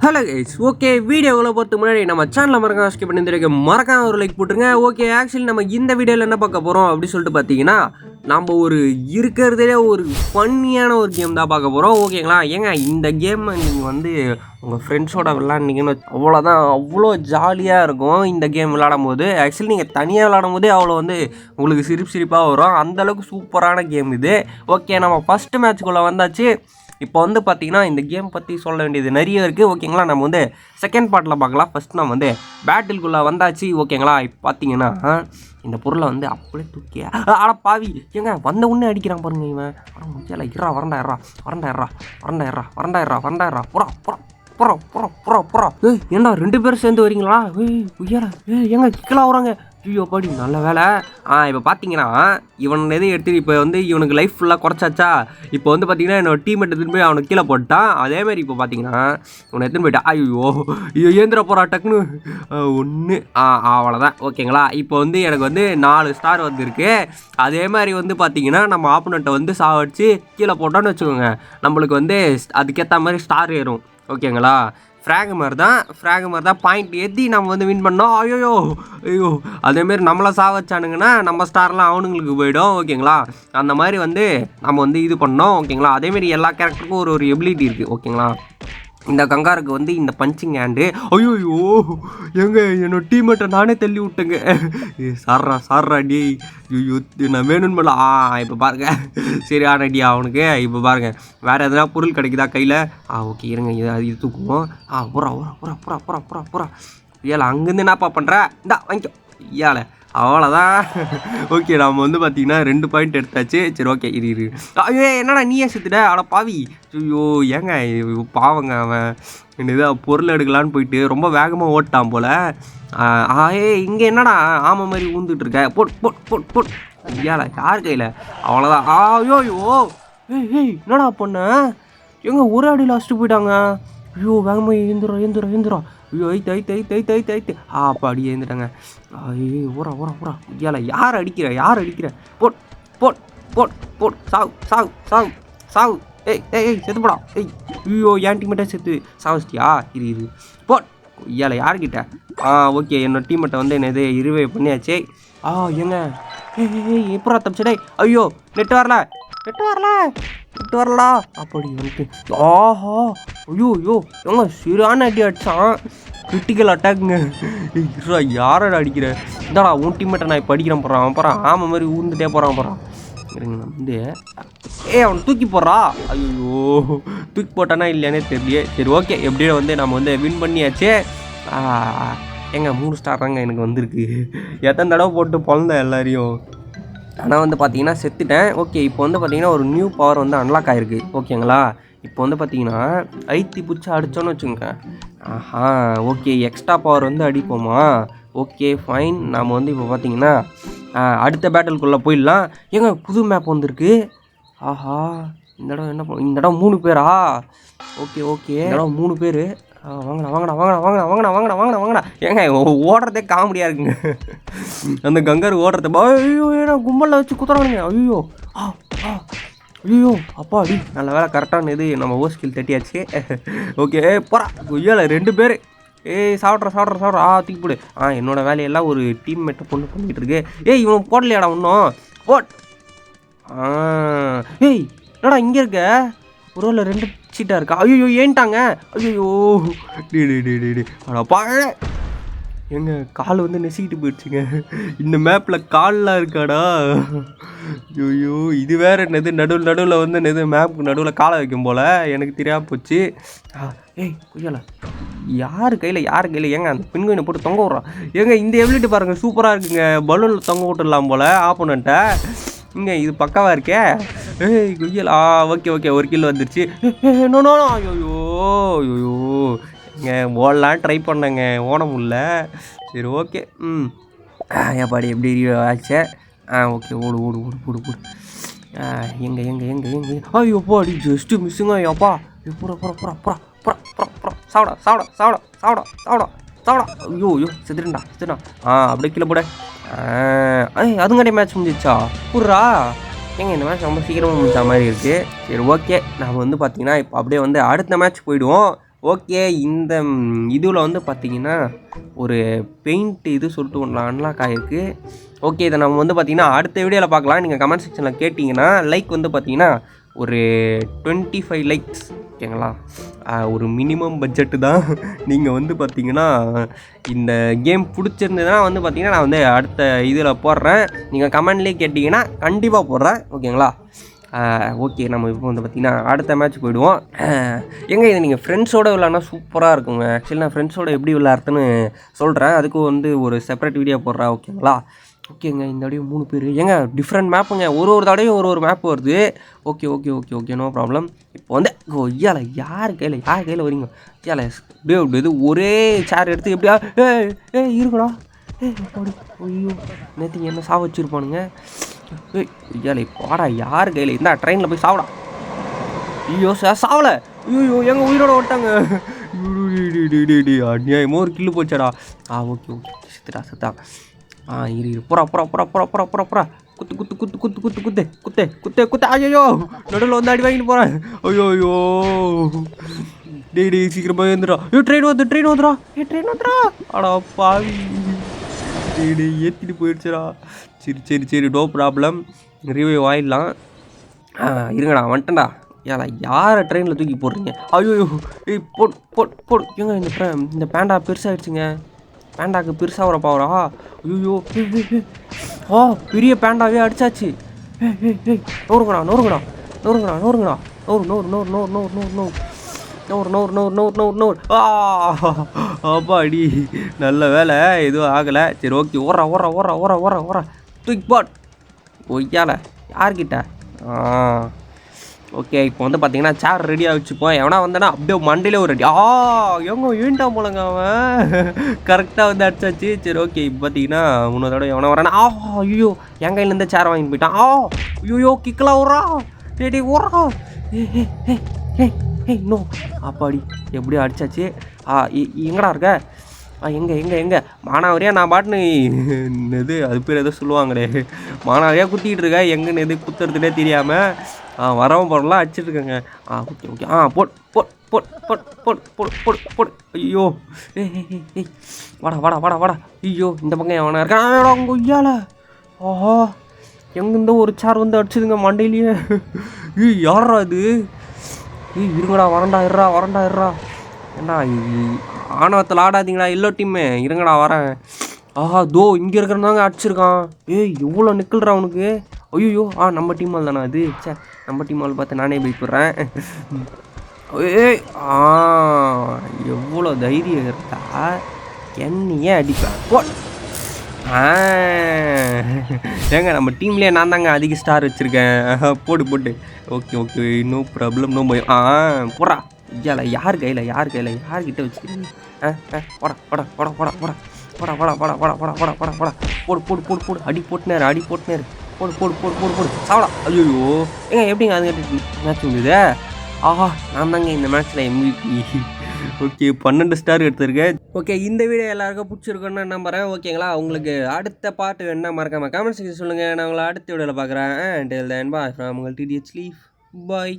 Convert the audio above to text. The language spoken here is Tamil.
ஹலோ கைஸ், ஓகே வீடியோவில் பொறுத்த முன்னாடி நம்ம சேனலில் மறக்காம ஸ்கிப் பண்ணி மறக்காம ஒரு லைக் போட்டுருங்க. ஓகே, ஆக்சுவலி நம்ம இந்த வீடியோவில் என்ன பார்க்க போகிறோம் அப்படின்னு சொல்லிட்டு பார்த்தீங்கன்னா, நம்ம ஒரு இருக்கிறதுலே ஒரு ஃபன்னியான ஒரு கேம் தான் பார்க்க போகிறோம். ஓகேங்களா? ஏங்க இந்த கேம் நீங்கள் வந்து உங்கள் ஃப்ரெண்ட்ஸோட விளாண்டிங்கன்னு அவ்வளோதான், அவ்வளோ ஜாலியாக இருக்கும் இந்த கேம் விளாடும் போது. ஆக்சுவலி நீங்கள் தனியாக விளாடும் போதே அவ்வளோ வந்து உங்களுக்கு சிரிப்பாக வரும். அந்தளவுக்கு சூப்பரான கேம் இது. ஓகே, நம்ம ஃபஸ்ட்டு மேட்ச்குள்ளே வந்தாச்சு. இப்போ வந்து பார்த்திங்கன்னா இந்த கேம் பற்றி சொல்ல வேண்டியது நிறைய இருக்குது. ஓகேங்களா? நம்ம வந்து செகண்ட் பார்ட்டில் பார்க்கலாம். ஃபஸ்ட் நம்ம வந்து பேட்டில்குள்ளே வந்தாச்சு. ஓகேங்களா? இப்போ பார்த்தீங்கன்னா இந்த பொருளை வந்து அப்படியே தூக்கி பாவி ஏங்க வந்த உடனே அடிக்கிறான் பாருங்க இவன். முக்கியம் இரா வரண்டாயிரா புறா ஏண்டா 2 பேரும் சேர்ந்து வரீங்களா? ஏங்க கிக்கலாக வராங்க. ஐயோ படி நல்ல வேலை. இப்போ பார்த்தீங்கன்னா இவன் எதுவும் எடுத்து இப்போ வந்து இவனுக்கு லைஃப் ஃபுல்லாக குறைச்சாச்சா. இப்போ வந்து பார்த்தீங்கன்னா என்னோட டீம்மேட் எடுத்துன்னு போய் அவனுக்கு கீழே போட்டான். அதேமாதிரி இப்போ பார்த்தீங்கன்னா இவனை எடுத்துன்னு போயிட்டான். ஐயோ ஏந்திர போகிறா டக்குன்னு ஒன்று அவ்வளோதான். ஓகேங்களா? இப்போ வந்து எனக்கு வந்து 4 ஸ்டார் வந்துருக்கு. அதே மாதிரி வந்து பார்த்தீங்கன்னா நம்ம ஆப்போனண்ட்டை வந்து சாவடிச்சு கீழே போட்டோன்னு வச்சுக்கோங்க, நம்மளுக்கு வந்து அதுக்கேற்ற மாதிரி ஸ்டார் ஏறும். ஓகேங்களா? ஃப்ராகு மாதிரி தான் பாயிண்ட் ஏற்றி நம்ம வந்து வின் பண்ணோம். ஐயோ அதேமாரி நம்மளை சாவச்சானுங்கன்னா நம்ம ஸ்டார்லாம் அவனுங்களுக்கு போயிடும். ஓகேங்களா? அந்த மாதிரி வந்து நம்ம வந்து இது பண்ணோம். ஓகேங்களா? அதேமாரி எல்லா கேரக்டருக்கும் ஒரு எபிலிட்டி இருக்குது. ஓகேங்களா? இந்த கங்காருக்கு வந்து இந்த பஞ்சிங் ஹேண்டு. ஐயோ எங்க என்னோட டீம்மேட்டை நானே தள்ளி விட்டேங்க. சார்ரா டி. ஐயோ நான் வேணும்னு மேலே இப்போ பாருங்க சரி ஆனடி அவனுக்கு. இப்போ பாருங்க வேறு எதனா பொருள் கிடைக்குதா கையில்? ஓகே இருங்க, இது தூக்குவோம். புறா ஏழை அங்கேருந்து என்னப்பா பண்ணுற? இந்தா வாங்கிக்கோ ஏழை. அவ்வளோதான். ஓகே, நம்ம வந்து பார்த்தீங்கன்னா 2 பாயிண்ட் எடுத்தாச்சு. சரி ஓகே இரு. ஐயோ என்னடா நீயே சுற்றுட அட பாவி. ஐயோ ஏங்க பாவங்க அவன் என்னது பொருள் எடுக்கலான்னு போயிட்டு ரொம்ப வேகமாக ஓட்டான் போல். இங்கே என்னடா ஆமை மாதிரி ஊந்துட்டு இருக்க? போட் ஐயால யார் கையில்? அவ்வளோதான். ஐயோ என்னடா பொண்ணு எங்க ஒரு அடி லாஸ்ட்டு போயிட்டாங்க. ஐயோ வேகமாக ஏந்துரும். ஐயோ ஐத்து அப்படி ஏந்துட்டாங்க. ஐயோ ஊரா ஐயால யார் அடிக்கிற? போட் சாவு. ஏய் செத்துப்படா. ஐயோ என் டீம்மேட்டே செத்து சாவச்சிட்டியா? இரு போட் ஐயால யார்கிட்ட? ஓகே என்னோட டீம்மேட்டை வந்து என்னது இருவே பண்ணியாச்சே. ஏங்க எப்படா தப்பிச்சடே? ஐயோ நெட் வரல அப்படி வந்துட்டு ஐயோ எங்க சிறான அடி அடிச்சான். கிரிட்டிக்கல் அட்டாக்குங்க. யாரோட அடிக்கிற? இந்தாடா உன் டீம்மேட்டை நான் இப்போ அடிக்கிறேன் போகிறான் ஆமை மாதிரி ஊர்ந்துட்டே போகிறான் இருங்க. நான் வந்து அவனை தூக்கி போடுறா. ஐயோ தூக்கி போட்டானா இல்லையானே தெரியலையே. சரி ஓகே எப்படியோ வந்து நம்ம வந்து வின் பண்ணியாச்சு. ஏங்க 3 ஸ்டார் தாங்க எனக்கு வந்திருக்கு. எத்தனை தடவை போட்டு பொழந்தேன் எல்லாரையும். ஆனால் வந்து பார்த்தீங்கன்னா செத்துட்டேன். ஓகே இப்போ வந்து பார்த்தீங்கன்னா ஒரு நியூ பவர் வந்து அன்லாக் ஆகிருக்கு. ஓகேங்களா? இப்போ வந்து பார்த்தீங்கன்னா ஐத்தி பிடிச்சி அடித்தோன்னு வச்சுங்க. ஓகே எக்ஸ்ட்ரா பவர் வந்து அடிப்போமா? Okay fine. நாம் வந்து இப்போ பார்த்தீங்கன்னா அடுத்த பேட்டலுக்குள்ளே போயிடலாம். ஏங்க புது மேப் வந்திருக்கு. இந்த இடம் 3 பேரா? ஓகே இந்த இடம் 3 பேர். வாங்கடா. ஏங்க ஓடுறதே காமெடியாக இருக்குங்க. அந்த கங்காரு ஓடுறது. ஐயோ ஏன்னா கும்பலில் வச்சு குத்துறானுங்க. ஐயோ அப்பா அடி நல்ல வேலை கரெக்டான இது நம்ம ஓஸ்கில் தட்டியாச்சு. ஓகே போகிறா ஐயோல 2 பேர். சாப்பிட்றா தூக்கி போடு. என்னோடய வேலையெல்லாம் ஒரு டீம்மேட்டை பொண்ணு பண்ணிக்கிட்டு இருக்கு. இவன் போடலையாடா இன்னும் போட். என்னடா இங்கே இருக்க? ஒரு வேளை 2 சீட்டாக இருக்கா? ஐயோ ஏன்ட்டாங்க. ஐயோ அடப்பா எங்க கால் வந்து நெசிக்கிட்டு போயிடுச்சுங்க. இந்த மேப்பில் கால்லாம் இருக்காடா. ஐயோ இது வேறு என்னது நடுவில் வந்து என்னது மேப்புக்கு நடுவில் காலை வைக்கும் போல் எனக்கு தெரியாமல் போச்சு. கொய்யால யார் கையில் ஏங்க அந்த பெண்குயினை போட்டு தொங்க விட்றான். ஏங்க இந்த எபிலிட்டி பாருங்கள் சூப்பராக இருக்குங்க. பலூனில் தொங்க விட்டுடலாம் போல் ஆப்போனண்ட்டை. இங்கே இது பக்காவாக இருக்கே. கொய்யல் ஓகே ஒரு கில் வந்துருச்சு. ஐயோ இங்கே ஓடலாம் ட்ரை பண்ணேங்க, ஓட முடியல. சரி ஓகே ஏப்பாடி எப்படி ஆச்சே. ஓகே ஓடு. எங்க ஐயோ பாடி ஜஸ்ட்டு மிஸ்ஸுங்க. ஐயோப்பா புறா சாவடா. ஐயோ செத்துட்டா. அப்படியே கீழே போட. அதுங்காட்டி மேட்ச் முடிஞ்சிச்சா? புர்ரா ஏங்க இந்த மேட்ச் ரொம்ப சீக்கிரமாக முடிச்ச மாதிரி இருக்குது. சரி ஓகே நம்ம வந்து பார்த்திங்கன்னா இப்போ அப்படியே வந்து அடுத்த மேட்ச் போயிடுவோம். ஓகே இந்த இதில் வந்து பார்த்தீங்கன்னா ஒரு பெயிண்ட் இது சொல்லிட்டு ஒன்று அன்லாக் ஆகிருக்கு. ஓகே இதை நம்ம வந்து பார்த்திங்கன்னா அடுத்த வீடியோவில் பார்க்கலாம். நீங்கள் கமெண்ட் செக்ஷனில் கேட்டிங்கன்னா லைக் வந்து பார்த்திங்கன்னா ஒரு 25 லைக்ஸ் ஓகேங்களா. ஒரு மினிமம் பட்ஜெட்டு தான். நீங்கள் வந்து பார்த்திங்கன்னா இந்த கேம் பிடிச்சிருந்ததுன்னா வந்து பார்த்திங்கன்னா நான் வந்து அடுத்த இதில் போடுறேன். நீங்கள் கமெண்ட்லேயே கேட்டிங்கன்னா கண்டிப்பாக போடுறேன் ஓகேங்களா. ஓகே நம்ம இப்போ வந்து பார்த்திங்கன்னா அடுத்த மேட்ச் போயிடுவோம். இதை நீங்கள் ஃப்ரெண்ட்ஸோடு விளாட்னா சூப்பராக இருக்குங்க. ஆக்சுவலி நான் ஃப்ரெண்ட்ஸோடு எப்படி விளாட்றதுன்னு சொல்கிறேன். அதுக்கும் வந்து ஒரு செப்பரேட் வீடியோ போடுறேன் ஓகேங்களா. ஓகேங்க இந்த தடவையும் 3 பேர் டிஃப்ரெண்ட் மேப்புங்க. ஒரு தடவையும் ஒரு மேப் வருது. Okay okay okay okay no problem. இப்போ வந்து ஐயால யார் கையில் வரீங்க ஐயால அப்படியே இது ஒரே சேர் எடுத்து எப்படியா இருக்குடா அப்படி ஐயோ நேற்று என்ன சாவ வச்சுருப்பானுங்க. ஐயால பாடா யார் கையில் இருந்தா ட்ரெயினில் போய் சாவடா. ஐயோ சாவலை. ஐயோ எங்கள் உயிரோட ஓட்டாங்க. அநியாயமாக ஒரு கில்லு போச்சாடா. ஓகே ஓகே செத்துட்டா. இரு புறா குத்து. ஐயோ நடுவில் வந்து அடி வாங்கிட்டு போகிறேன். ஐயோ டேய் சீக்கிரமாக வந்துடா. ட்ரெயின் வந்துடா. அடா பாவி டேய் ஏற்றிட்டு போயிடுச்சுடா. சரி நோ ப்ராப்ளம். ரிவைவ் ஆயிடலாம். இருங்கடா வந்துட்டேன்டா. ஏடா யாரை ட்ரெயினில் தூக்கி போடுறீங்க. ஐயோ போடு இந்த பேண்டா பெருசாகிடுச்சுங்க. பேண்டாக்கு பெருசாக வர பாவரா. ஐயோ பெரிய பேண்டாவே அடிச்சாச்சு. நோருங்கடா. அப்பா அடி நல்ல வேலை எதுவும் ஆகலை. சரி ஓகே ஓர தூக்கி போட் ஒய்யால யார்கிட்ட. ஓகே இப்போ வந்து பார்த்தீங்கன்னா சேர் ரெடியாக வச்சுப்போம். எவனா வந்தேன்னா அப்படியே மண்டையிலே ஒரு ரெடி. ஏன்டா போலங்க அவன் கரெக்டாக வந்து அடிச்சாச்சு. சரி ஓகே இப்போ பார்த்தீங்கன்னா முன்னதோட எவனா வரானா. ஐயோ என் கையிலேருந்து சேர் வாங்கிட்டு போயிட்டான். ஐயோ கிக்கலாம் ஓடுறா. டேடி ஓடுறா. நோ அப்பாடி எப்படியோ அடிச்சாச்சு. எங்கடா இருக்க. எங்கே மானாவரியாக நான் பாட்டுன்னு இது அது பேர் எதோ சொல்லுவாங்களே மானாவரியாக குத்திக்கிட்டு இருக்கேன். எங்கன்னு எது குத்துறதுனே தெரியாமல் வரவும் போடலாம் அடிச்சிட்ருக்கேங்க. ஓகே போட் ஐயோ வாடா. ஐயோ இந்த பக்கம் எவனா இருக்கான் அங்கே ஐயால. எங்கேருந்தோ ஒரு சேர் வந்து அடிச்சுதுங்க மண்டையிலேயே. யாரா இது. இருங்கடா வரண்டா ஏண்டா ஆணவத்தில் ஆடாதீங்களா எல்லோ டீம்மு. இருங்கடா வரேன். தோ இங்கே இருக்கிறதாங்க அடிச்சிருக்கான். எவ்வளோ நிக்கல்றா அவனுக்கு. ஐயோ நம்ம டீம் ஆள் தானே அது. நம்ம டீம் ஆள் பார்த்து நானே போய்ப்புடுறேன். எவ்வளோ தைரியம் இருந்தா என்னையே அடிப்பேன். நம்ம டீம்லேயே நான் தாங்க அதிக ஸ்டார் வச்சுருக்கேன். போட்டு ஓகே நோ ப்ராப்ளம் நோ பயம். போடுறா ஐயால யார் கையில் யார்கிட்ட வச்சுக்கிறீங்க. போடு அடி போட்டுனாரு போடு சாவடா. ஐயோ எப்படிங்க அதுங்க மேட்ச் முடியுது. நான் தாங்க இந்த மேட்ச்சில் MVP. ஓகே 12 ஸ்டார் எடுத்திருக்கேன். ஓகே இந்த வீடியோ எல்லாருக்கும் பிடிச்சிருக்குன்னு நம்புறேன் ஓகேங்களா. உங்களுக்கு அடுத்த பாட்டு என்ன மறக்காம கமெண்ட் செக்ஷன் சொல்லுங்கள். நான் உங்களை அடுத்த வீடியோவில் பார்க்குறேன். Until then bye from உங்கள் TDH Leaf. Bye.